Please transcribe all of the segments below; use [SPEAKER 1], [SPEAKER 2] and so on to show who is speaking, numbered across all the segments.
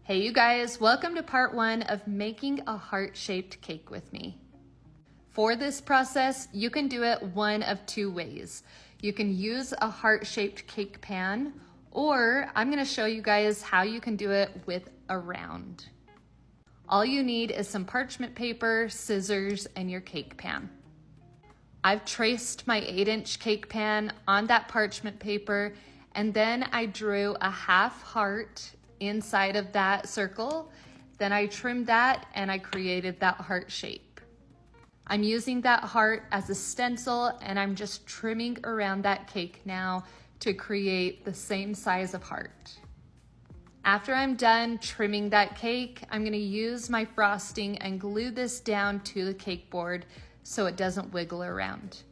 [SPEAKER 1] Hey you guys, welcome to part 1 of making a heart-shaped cake with me. For this process, you can do it one of two ways. You can use a heart-shaped cake pan, or I'm gonna show you guys how you can do it with a round. All you need is some parchment paper, scissors, and your cake pan. I've traced my 8-inch cake pan on that parchment paper, and then I drew a half heart inside of that circle. Then I trimmed that and I created that heart shape. I'm using that heart as a stencil, and I'm just trimming around that cake now to create the same size of heart. After I'm done trimming that cake, I'm gonna use my frosting and glue this down to the cake board so it doesn't wiggle around.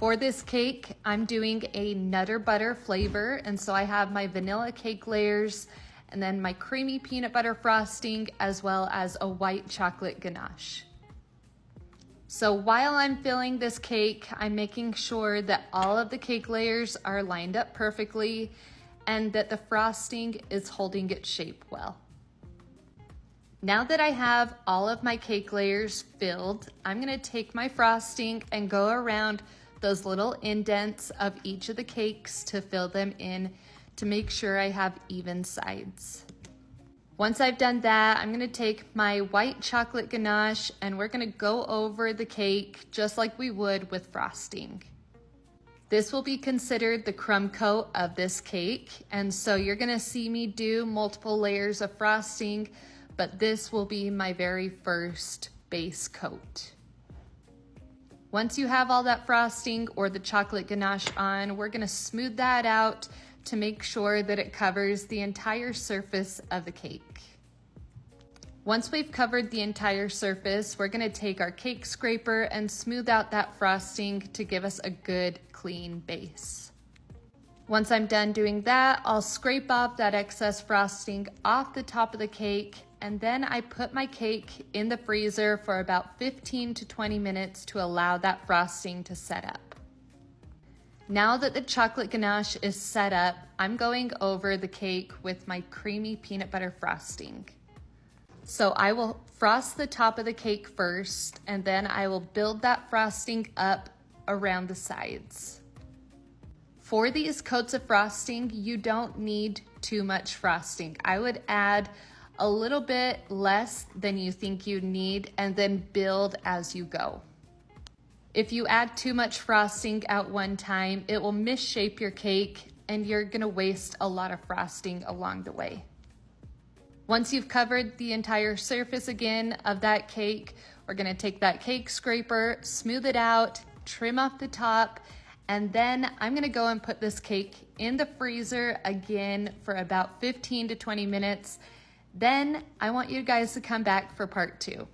[SPEAKER 1] For this cake, I'm doing a Nutter Butter flavor, and so I have my vanilla cake layers and then my creamy peanut butter frosting, as well as a white chocolate ganache. So while I'm filling this cake, I'm making sure that all of the cake layers are lined up perfectly and that the frosting is holding its shape well. Now that I have all of my cake layers filled, I'm gonna take my frosting and go around those little indents of each of the cakes to fill them in to make sure I have even sides. Once I've done that, I'm gonna take my white chocolate ganache and we're gonna go over the cake just like we would with frosting. This will be considered the crumb coat of this cake, and so you're gonna see me do multiple layers of frosting, but this will be my very first base coat. Once you have all that frosting or the chocolate ganache on, we're gonna smooth that out to make sure that it covers the entire surface of the cake. Once we've covered the entire surface, we're gonna take our cake scraper and smooth out that frosting to give us a good clean base. Once I'm done doing that, I'll scrape off that excess frosting off the top of the cake, and then I put my cake in the freezer for about 15 to 20 minutes to allow that frosting to set up. Now that the chocolate ganache is set up, I'm going over the cake with my creamy peanut butter frosting. So I will frost the top of the cake first, and then I will build that frosting up around the sides. For these coats of frosting, you don't need too much frosting. I would add a little bit less than you think you need and then build as you go. If you add too much frosting at one time, it will misshape your cake and you're gonna waste a lot of frosting along the way. Once you've covered the entire surface again of that cake, we're gonna take that cake scraper, smooth it out, trim off the top, and then I'm gonna go and put this cake in the freezer again for about 15 to 20 minutes. Then I want you guys to come back for part 2.